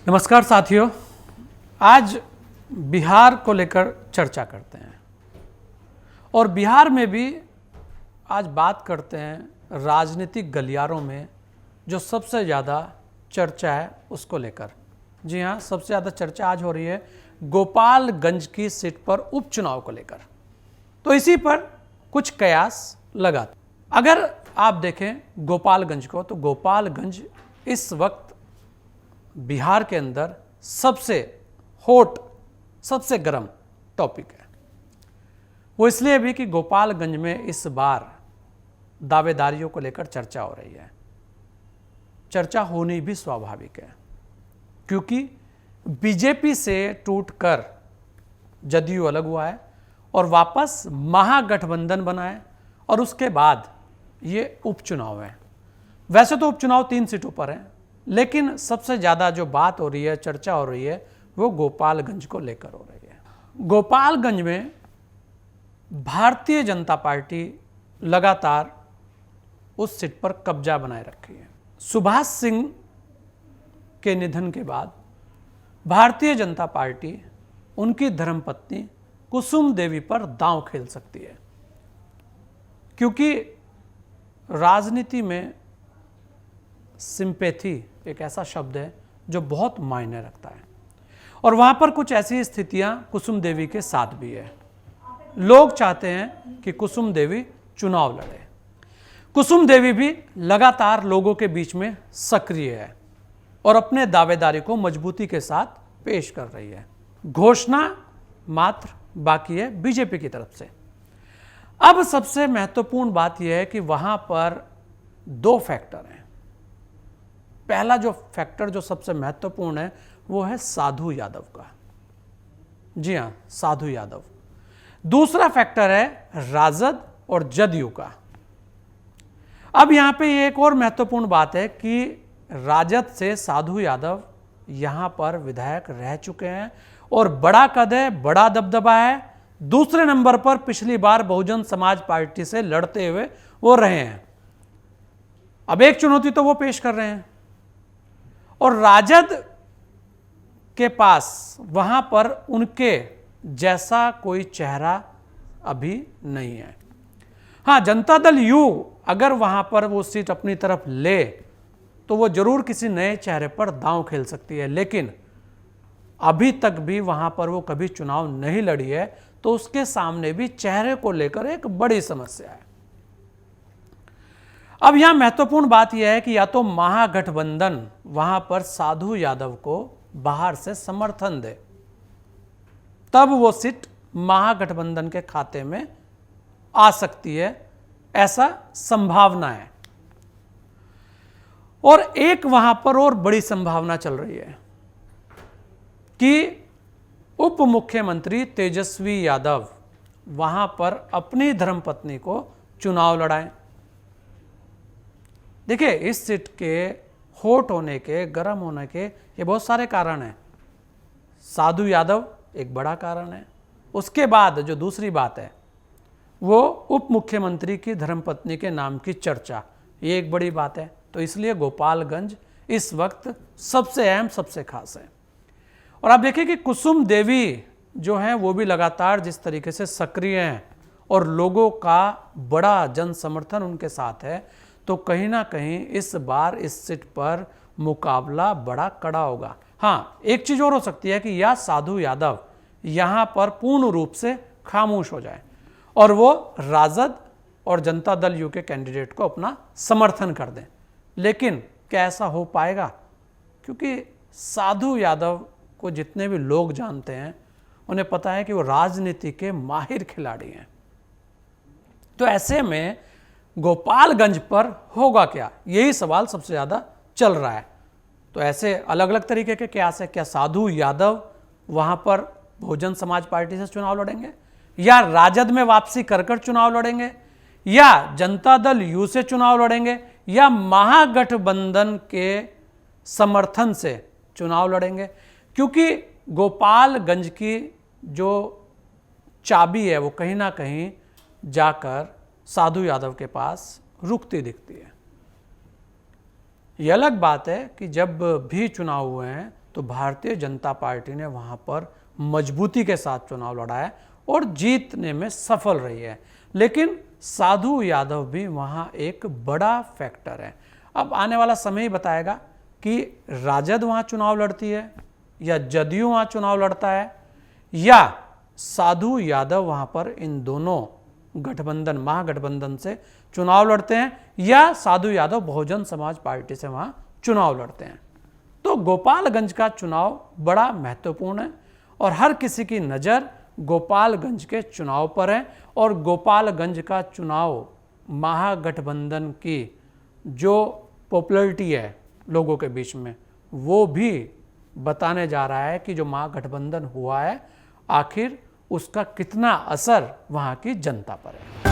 नमस्कार साथियों, आज बिहार को लेकर चर्चा करते हैं और बिहार में भी आज बात करते हैं राजनीतिक गलियारों में जो सबसे ज़्यादा चर्चा है उसको लेकर। जी हाँ, सबसे ज़्यादा चर्चा आज हो रही है गोपालगंज की सीट पर उपचुनाव को लेकर। तो इसी पर कुछ कयास लगा। अगर आप देखें गोपालगंज को, तो गोपालगंज इस वक्त बिहार के अंदर सबसे हॉट, सबसे गर्म टॉपिक है। वो इसलिए भी कि गोपालगंज में इस बार दावेदारियों को लेकर चर्चा हो रही है। चर्चा होनी भी स्वाभाविक है, क्योंकि बीजेपी से टूटकर जदयू अलग हुआ है और वापस महागठबंधन बना है और उसके बाद ये उपचुनाव है। वैसे तो उपचुनाव 3 सीटों पर है, लेकिन सबसे ज़्यादा जो बात हो रही है, चर्चा हो रही है, वो गोपालगंज को लेकर हो रही है। गोपालगंज में भारतीय जनता पार्टी लगातार उस सीट पर कब्जा बनाए रखी है। सुभाष सिंह के निधन के बाद भारतीय जनता पार्टी उनकी धर्मपत्नी कुसुम देवी पर दांव खेल सकती है, क्योंकि राजनीति में सिंपैथी एक ऐसा शब्द है जो बहुत मायने रखता है और वहां पर कुछ ऐसी स्थितियां कुसुम देवी के साथ भी है। लोग चाहते हैं कि कुसुम देवी चुनाव लड़े। कुसुम देवी भी लगातार लोगों के बीच में सक्रिय है और अपने दावेदारी को मजबूती के साथ पेश कर रही है। घोषणा मात्र बाकी है बीजेपी की तरफ से। अब सबसे महत्वपूर्ण बात यह है कि वहां पर 2 फैक्टर हैं। पहला जो फैक्टर जो सबसे महत्वपूर्ण है वो है साधु यादव का। जी हां, साधु यादव। दूसरा फैक्टर है राजद और जदयू का। अब यहां पे एक और महत्वपूर्ण बात है कि राजद से साधु यादव यहां पर विधायक रह चुके हैं और बड़ा कद है, बड़ा दबदबा है। दूसरे नंबर पर पिछली बार बहुजन समाज पार्टी से लड़ते हुए वो रहे हैं। अब एक चुनौती तो वो पेश कर रहे हैं और राजद के पास वहां पर उनके जैसा कोई चेहरा अभी नहीं है। हां, जनता दल यू अगर वहां पर वो सीट अपनी तरफ ले तो वो जरूर किसी नए चेहरे पर दांव खेल सकती है, लेकिन अभी तक भी वहां पर वो कभी चुनाव नहीं लड़ी है, तो उसके सामने भी चेहरे को लेकर एक बड़ी समस्या है। अब यहां महत्वपूर्ण बात यह है कि या तो महागठबंधन वहां पर साधु यादव को बाहर से समर्थन दे, तब वो सीट महागठबंधन के खाते में आ सकती है, ऐसा संभावना है। और एक वहां पर और बड़ी संभावना चल रही है कि उप मुख्यमंत्री तेजस्वी यादव वहां पर अपनी धर्मपत्नी को चुनाव लड़ाएं। देखिए, इस सीट के हॉट होने के, गर्म होने के ये बहुत सारे कारण हैं। साधु यादव एक बड़ा कारण है। उसके बाद जो दूसरी बात है वो उप मुख्यमंत्री की धर्मपत्नी के नाम की चर्चा, ये एक बड़ी बात है। तो इसलिए गोपालगंज इस वक्त सबसे अहम, सबसे खास है। और आप देखिए कि कुसुम देवी जो हैं वो भी लगातार जिस तरीके से सक्रिय हैं और लोगों का बड़ा जन समर्थन उनके साथ है, तो कहीं ना कहीं इस बार इस सीट पर मुकाबला बड़ा कड़ा होगा। हाँ, एक चीज़ और हो सकती है कि या साधु यादव यहाँ पर पूर्ण रूप से खामोश हो जाए और वो राजद और जनता दल यू के कैंडिडेट को अपना समर्थन कर दें, लेकिन क्या ऐसा हो पाएगा? क्योंकि साधु यादव को जितने भी लोग जानते हैं उन्हें पता है कि वो राजनीति के माहिर खिलाड़ी हैं। तो ऐसे में गोपालगंज पर होगा क्या, यही सवाल सबसे ज़्यादा चल रहा है। तो ऐसे अलग अलग तरीके के कयास है। क्या साधु यादव वहाँ पर बहुजन समाज पार्टी से चुनाव लड़ेंगे, या राजद में वापसी कर चुनाव लड़ेंगे, या जनता दल यू से चुनाव लड़ेंगे, या महागठबंधन के समर्थन से चुनाव लड़ेंगे? क्योंकि गोपालगंज की जो चाबी है वो कहीं ना कहीं जाकर साधु यादव के पास रुकती दिखती है। ये अलग बात है कि जब भी चुनाव हुए हैं तो भारतीय जनता पार्टी ने वहाँ पर मजबूती के साथ चुनाव लड़ा है और जीतने में सफल रही है। लेकिन साधु यादव भी वहाँ एक बड़ा फैक्टर है। अब आने वाला समय ही बताएगा कि राजद वहाँ चुनाव लड़ती है या जदयू वहाँ चुनाव लड़ता है या साधु यादव वहाँ पर इन दोनों गठबंधन महागठबंधन से चुनाव लड़ते हैं या साधु यादव बहुजन समाज पार्टी से वहाँ चुनाव लड़ते हैं। तो गोपालगंज का चुनाव बड़ा महत्वपूर्ण है और हर किसी की नज़र गोपालगंज के चुनाव पर है और गोपालगंज का चुनाव महागठबंधन की जो पॉपुलैरिटी है लोगों के बीच में वो भी बताने जा रहा है कि जो महागठबंधन हुआ है आखिर उसका कितना असर वहाँ की जनता पर है।